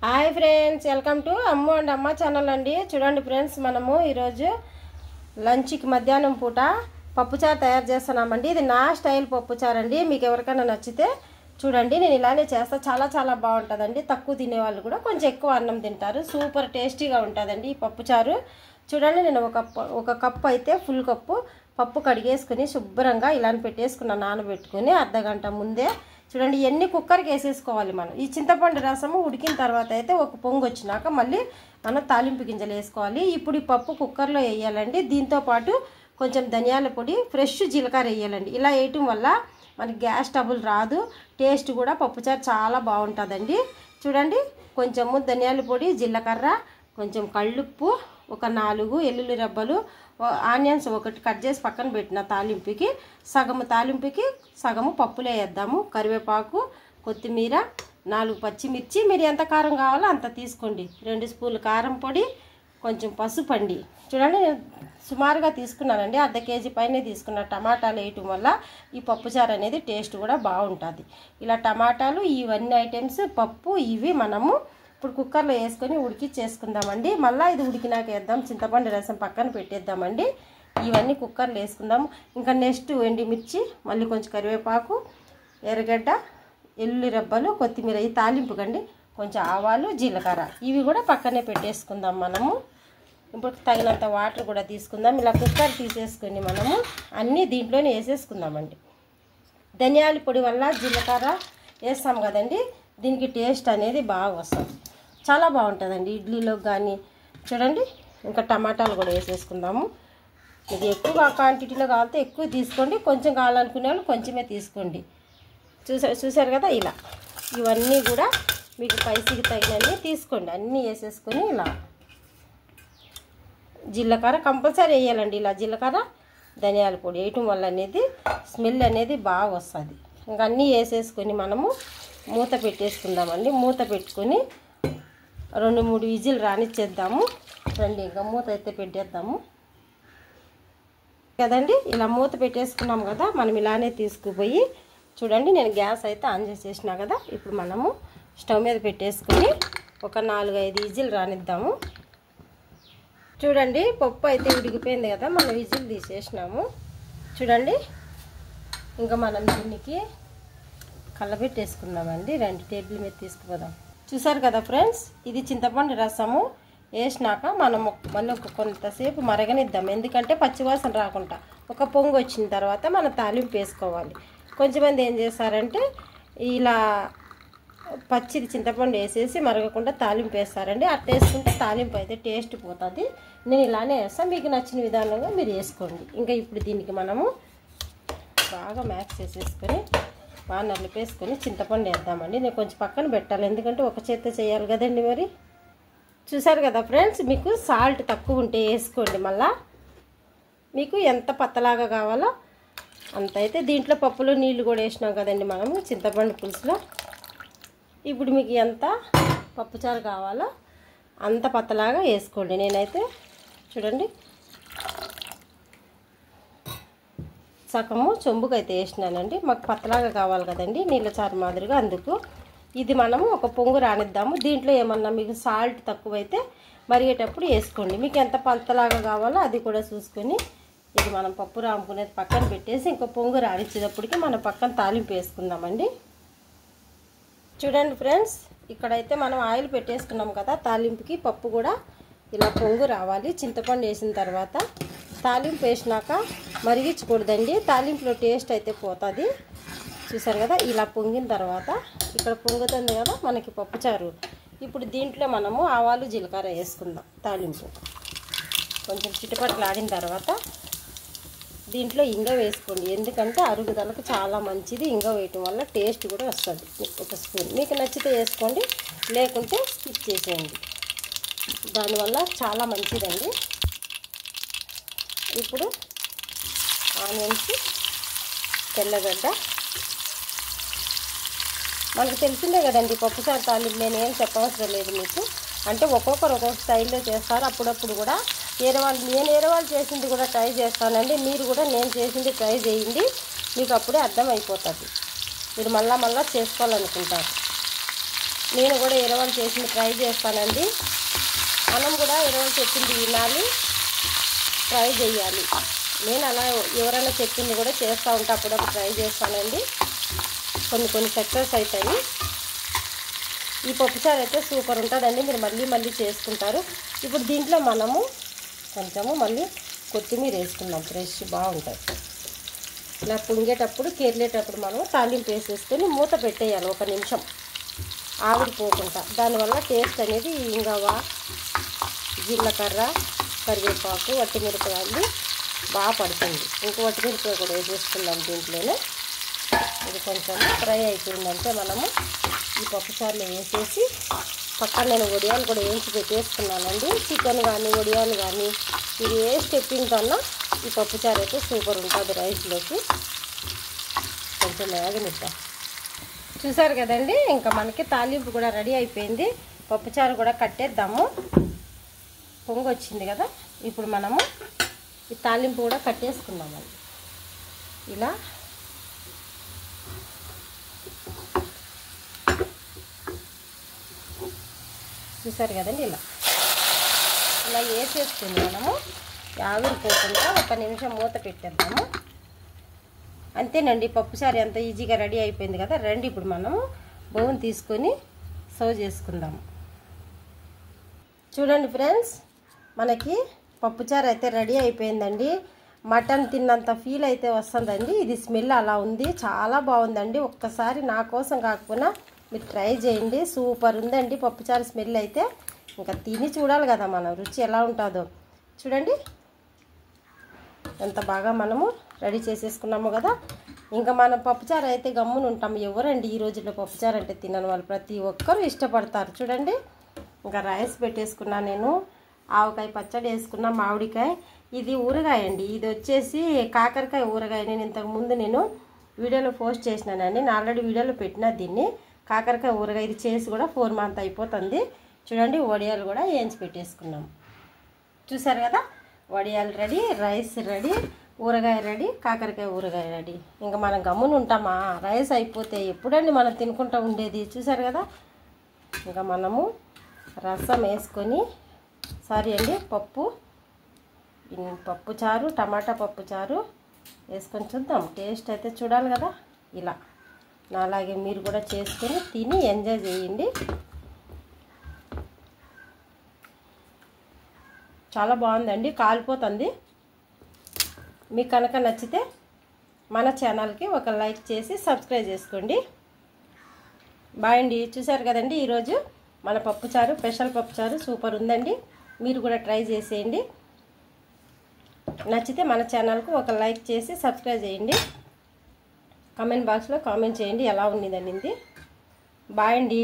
Hi friends, welcome to Ammu and అమ్మ channel అండి. చూడండి ఫ్రెండ్స్, మనము ఈరోజు లంచ్కి మధ్యాహ్నం పూట పప్పుచారు తయారు చేస్తున్నామండి. ఇది నా స్టైల్ పప్పుచారు అండి. మీకు ఎవరికైనా నచ్చితే చూడండి, నేను ఇలానే చేస్తా. చాలా చాలా బాగుంటుందండి. తక్కువ తినేవాళ్ళు కూడా కొంచెం ఎక్కువ అన్నం తింటారు. సూపర్ టేస్టీగా ఉంటుందండి ఈ పప్పుచారు. చూడండి, నేను ఒక కప్పు అయితే ఫుల్ కప్పు పప్పు కడిగేసుకుని శుభ్రంగా ఇలా పెట్టేసుకున్న, నానబెట్టుకుని అర్ధగంట ముందే. చూడండి, ఎన్ని కుక్కర్కి వేసేసుకోవాలి మనం. ఈ చింతపండు రసము ఉడికిన తర్వాత అయితే ఒక పొంగు వచ్చినాక మళ్ళీ మనం తాలింపు గింజలు వేసుకోవాలి. ఇప్పుడు ఈ పప్పు కుక్కర్లో వేయాలండి. దీంతోపాటు కొంచెం ధనియాల పొడి, ఫ్రెష్ జీలకర్ర వేయాలండి. ఇలా వేయటం వల్ల మనకి గ్యాస్ ట్రబుల్ రాదు. టేస్ట్ కూడా పప్పుచారు చాలా బాగుంటుందండి. చూడండి, కొంచెము ధనియాల పొడి, జీలకర్ర, కొంచెం కళ్ళుప్పు, ఒక 4 ఎల్లుల్లి రెబ్బలు, ఆనియన్స్ ఒకటి కట్ చేసి పక్కన పెట్టిన తాలింపుకి, సగము తాలింపుకి సగము పప్పులో వేద్దాము. కరివేపాకు, కొత్తిమీర, 4 పచ్చిమిర్చి, మీరు ఎంత కారం కావాలో అంత తీసుకోండి. 2 స్పూన్లు కారం పొడి, కొంచెం పసుపు అండి. చూడండి, సుమారుగా తీసుకున్నానండి. అర్ధ కేజీ పైనే తీసుకున్న. టమాటాలు వేయటం వల్ల ఈ పప్పుచారు అనేది టేస్ట్ కూడా బాగుంటుంది. ఇలా టమాటాలు, ఇవన్నీ ఐటమ్స్, పప్పు, ఇవి మనము ఇప్పుడు కుక్కర్లో వేసుకొని ఉడికిచ్చేసుకుందామండి. మళ్ళీ ఇది ఉడికినాక వేద్దాం. చింతపండు రసం పక్కన పెట్టేద్దామండి. ఇవన్నీ కుక్కర్లో వేసుకుందాము. ఇంకా నెక్స్ట్ ఎండుమిర్చి, మళ్ళీ కొంచెం కరివేపాకు, ఎర్రగడ్డ, ఎల్లుల్లి రెబ్బలు, కొత్తిమీర, ఈ తాలింపు కండి, కొంచెం ఆవాలు, జీలకర్ర, ఇవి కూడా పక్కనే పెట్టేసుకుందాం మనము. ఇప్పుడు తగినంత వాటర్ కూడా తీసుకుందాం. ఇలా కుక్కర్ తీసేసుకొని మనము అన్నీ దీంట్లోనే వేసేసుకుందామండి. ధనియాల పొడి వల్ల జీలకర్ర వేస్తాం కదండి, దీనికి టేస్ట్ అనేది బాగా వస్తుంది. చాలా బాగుంటుందండి ఇడ్లీలో కానీ. చూడండి, ఇంకా టమాటాలు కూడా వేసేసుకుందాము. ఇది ఎక్కువ క్వాంటిటీలో కావాలంటే ఎక్కువ తీసుకోండి, కొంచెం కావాలనుకునే వాళ్ళు కొంచెమే తీసుకోండి. చూసారు కదా, ఇలా ఇవన్నీ కూడా మీకు స్పైసీకి తగినన్ని తీసుకోండి. అన్నీ వేసేసుకొని ఇలా జీలకర్ర కంపల్సరీ వేయాలండి. ఇలా జీలకర్ర, ధనియాల పొడి వేయటం వల్ల అనేది స్మెల్ అనేది బాగా వస్తుంది. ఇంకా అన్నీ వేసేసుకొని మనము మూత పెట్టేసుకుందామండి. మూత పెట్టుకొని 2-3 విజిల్ రానిచ్చేద్దాము. ఇంకా మూత అయితే పెట్టేద్దాము కదండి. ఇలా మూత పెట్టేసుకున్నాం కదా, మనం ఇలానే తీసుకుపోయి, చూడండి నేను గ్యాస్ అయితే ఆన్ చేసేసినా కదా. ఇప్పుడు మనము స్టవ్ మీద పెట్టేసుకొని ఒక 4-5 విజిల్ రానిద్దాము. చూడండి, పప్పు అయితే ఉడికిపోయింది కదా, మనం విజిల్ తీసేసినాము. చూడండి, ఇంకా మనం దీనికి కలబెట్టేసుకుందామండి. 2 టేబుల్ మీద తీసుకుపోదాం. చూసారు కదా ఫ్రెండ్స్, ఇది చింతపండు రసము వేసినాక మనము మళ్ళీ కొంతసేపు మరగనిద్దాం. ఎందుకంటే పచ్చివాసన రాకుండా ఒక పొంగు వచ్చిన తర్వాత మనం తాలింపు వేసుకోవాలి. కొంచెమంది ఏం చేస్తారంటే ఇలా పచ్చిది చింతపండు వేసేసి మరగకుండా తాలింపు వేస్తారండి. అట్లా వేసుకుంటే తాలింపు అయితే టేస్ట్ పోతుంది. నేను ఇలానే వేస్తాను, మీకు నచ్చిన విధానంగా మీరు వేసుకోండి. ఇంకా ఇప్పుడు దీనికి మనము బాగా మ్యాక్స్ చేసేసుకొని బాగా నలిపేసుకొని చింతపండు వేద్దామండి. నేను కొంచెం పక్కన పెట్టాలి, ఎందుకంటే ఒక చేత్తో చేయాలి కదండి మరి. చూసారు కదా ఫ్రెండ్స్, మీకు సాల్ట్ తక్కువ ఉంటే వేసుకోండి. మళ్ళా మీకు ఎంత పత్తలాగా కావాలో అంత అయితే. దీంట్లో పప్పులో నీళ్ళు కూడా వేసినాం కదండి మనము చింతపండు పులుసులో. ఇప్పుడు మీకు ఎంత పప్పుచారు కావాలో అంత పత్తలాగా వేసుకోండి. నేనైతే చూడండి సగము చెంబుకు అయితే వేసినానండి. మాకు పత్తలాగా కావాలి కదండి, నీళ్ళ చారు మాదిరిగా. అందుకు ఇది మనము ఒక పొంగు రానిద్దాము. దీంట్లో ఏమన్నా మీకు సాల్ట్ తక్కువైతే మరిగేటప్పుడు వేసుకోండి. మీకు ఎంత పత్తలాగా కావాలో అది కూడా చూసుకొని ఇది మనం పప్పు రాముకునేది పక్కన పెట్టేసి ఇంకో పొంగు రానిచ్చేటప్పటికి మనం పక్కన తాలింపు వేసుకుందామండి. చూడండి ఫ్రెండ్స్, ఇక్కడైతే మనం ఆయిల్ పెట్టేసుకున్నాం కదా తాలింపుకి. పప్పు కూడా ఇలా పొంగు రావాలి. చింతపండు వేసిన తర్వాత తాలింపు వేసినాక మరిగించకూడదండి, తాలింపులో టేస్ట్ అయితే పోతుంది. చూసారు కదా, ఇలా పొంగిన తర్వాత ఇక్కడ పొంగుతుంది కదా మనకి పప్పుచారు. ఇప్పుడు దీంట్లో మనము ఆవాలు, జీలకర్ర వేసుకుందాం. తాలింపు కొంచెం చిటపట్లు ఆడిన తర్వాత దీంట్లో ఇంగ వేసుకోండి. ఎందుకంటే అరుగుదలకు చాలా మంచిది. ఇంగ వేయటం వల్ల టేస్ట్ కూడా వస్తుంది. ఒక స్పూన్ మీకు నచ్చితే వేసుకోండి, లేకుంటే స్కిప్ చేసేయండి. దానివల్ల చాలా మంచిదండి. ఇప్పుడు ఆనియన్స్, తెల్లగడ్డ, మనకు తెలిసిందే కదండి పప్పుచారు తాలింపు. నేను ఏం చెప్పవసరం లేదు మీకు. అంటే ఒక్కొక్కరు ఒక్కొక్క స్టైల్లో చేస్తారు. అప్పుడప్పుడు కూడా నేను వేరే వాళ్ళు చేసింది కూడా ట్రై చేస్తానండి. మీరు కూడా నేను చేసింది ట్రై చేయండి, మీకు అప్పుడే అర్థమైపోతుంది. మీరు మళ్ళా చేసుకోవాలనుకుంటారు. నేను కూడా ఇరవలు చేసింది ట్రై చేస్తానండి. మనం కూడా ఇరవలు చెప్పింది వినాలి, ట్రై చేయాలి. నేను అలా ఎవరైనా చెప్పింది కూడా చేస్తూ ఉంటే అప్పుడప్పుడు ట్రై చేస్తానండి. కొన్ని సక్సెస్ అవుతాయి. ఈ పప్పుచారు అయితే సూపర్ ఉంటుందండి, మీరు మళ్ళీ చేసుకుంటారు. ఇప్పుడు దీంట్లో మనము కొంచెము మళ్ళీ కొత్తిమీర వేసుకుందాం, ఫ్రెష్ బాగుంటుంది. ఇలా పుంగేటప్పుడు కేర్లేటప్పుడు మనం తాలింపు వేసేసుకొని మూత పెట్టేయాలి 1 నిమిషం ఆవిరిపోకుండా. దానివల్ల టేస్ట్ అనేది ఇంగవ, జీలకర్ర, కరివేపాకు, వట్టిమిరపకాయలు బాగా పడుతుంది. ఇంకో వట్టిమిరపకాయ కూడా వేసేసుకుందాం దీంట్లోనే. ఇది కొంచెం ఫ్రై అయిపోయిందంటే మనము ఈ పప్పుచారులో వేసేసి పక్కన నేను వడియాలు కూడా వేయించి పెట్టేసుకున్నానండి. చికెన్ కానీ వడియాలు కానీ ఇది ఏ స్టెప్పింగ్ కన్నా ఈ పప్పుచారు అయితే సూపర్ ఉంటుంది రైస్లోకి. కొంచెం వేగనిద్దాం. చూసారు కదండి, ఇంకా మనకి తాలింపు కూడా రెడీ అయిపోయింది. పప్పుచారు కూడా కట్టేద్దాము. పొంగు వచ్చింది కదా, ఇప్పుడు మనము ఈ తాలింపు కూడా కట్టేసుకుందామండి. ఇలా చూసారు కదండి, ఇలా వేసేసుకుని మనము ఆవిరిపోకుండా 1 నిమిషం మూత పెట్టేద్దాము. అంతేనండి, పప్పుచారు ఎంత ఈజీగా రెడీ అయిపోయింది కదా. రండి ఇప్పుడు మనము బౌల్ తీసుకొని సర్వ్ చేసుకుందాము. చూడండి ఫ్రెండ్స్, మనకి పప్పుచారు అయితే రెడీ అయిపోయిందండి. మటన్ తిన్నంత ఫీల్ అయితే వస్తుందండి. ఇది స్మెల్ అలా ఉంది, చాలా బాగుందండి. ఒక్కసారి నా కోసం కాకపోయినా మీరు ట్రై చేయండి, సూపర్ ఉందండి పప్పుచారు స్మెల్ అయితే. ఇంకా తిని చూడాలి కదా మనం రుచి ఎలా ఉంటుందో. చూడండి ఎంత బాగా మనము రెడీ చేసేసుకున్నాము కదా. ఇంకా మనం పప్పుచారు అయితే గమ్మున ఉంటాము. ఎవరండి ఈ రోజుల్లో పప్పుచారు అంటే తినని వాళ్ళు? ప్రతి ఒక్కరూ ఇష్టపడతారు. చూడండి, ఇంకా రైస్ పెట్టేసుకున్నా, నేను ఆవకాయ పచ్చడి వేసుకున్నా, మామిడికాయ, ఇది ఊరగాయ అండి. ఇది వచ్చేసి కాకరకాయ ఊరగాయ. నేను ఇంతకుముందు వీడియోలో పోస్ట్ చేసినానండి, నేను ఆల్రెడీ వీడియోలో పెట్టినా దీన్ని. కాకరకాయ ఊరగాయ ఇది చేసి కూడా 4 మంత్ అయిపోతుంది. చూడండి, వడియాలు కూడా వేయించి పెట్టేసుకున్నాం. చూసారు కదా, వడియాలు రెడీ, రైస్ రెడీ, ఊరగాయ రెడీ, కాకరకాయ ఊరగాయ రెడీ. ఇంకా మనం గమ్మున ఉంటామా? రైస్ అయిపోతే ఎప్పుడండి మనం తినుకుంటూ ఉండేది? చూసారు కదా, ఇంకా మనము రసం వేసుకొని, పప్పు చారు, టమాటా పప్పు చారు వేసుకొని చూద్దాం. టేస్ట్ అయితే చూడాలి కదా. ఇలా నాలాగే మీరు కూడా చేసుకొని తిని ఎంజాయ్ చేయండి. చాలా బాగుందండి, కాలిపోతుంది. మీకు కనుక నచ్చితే మన ఛానల్కి ఒక లైక్ చేసి సబ్స్క్రైబ్ చేసుకోండి. బాయ్ అండి. చూసారు కదండి, ఈరోజు మన పప్పుచారు, స్పెషల్ పప్పుచారు సూపర్ ఉందండి. మీరు కూడా ట్రై చేసేయండి. నచ్చితే మన ఛానల్కు ఒక లైక్ చేసి సబ్స్క్రైబ్ చేయండి. కామెంట్ బాక్స్లో కామెంట్ చేయండి ఎలా ఉన్నది. బాయ్ అండి.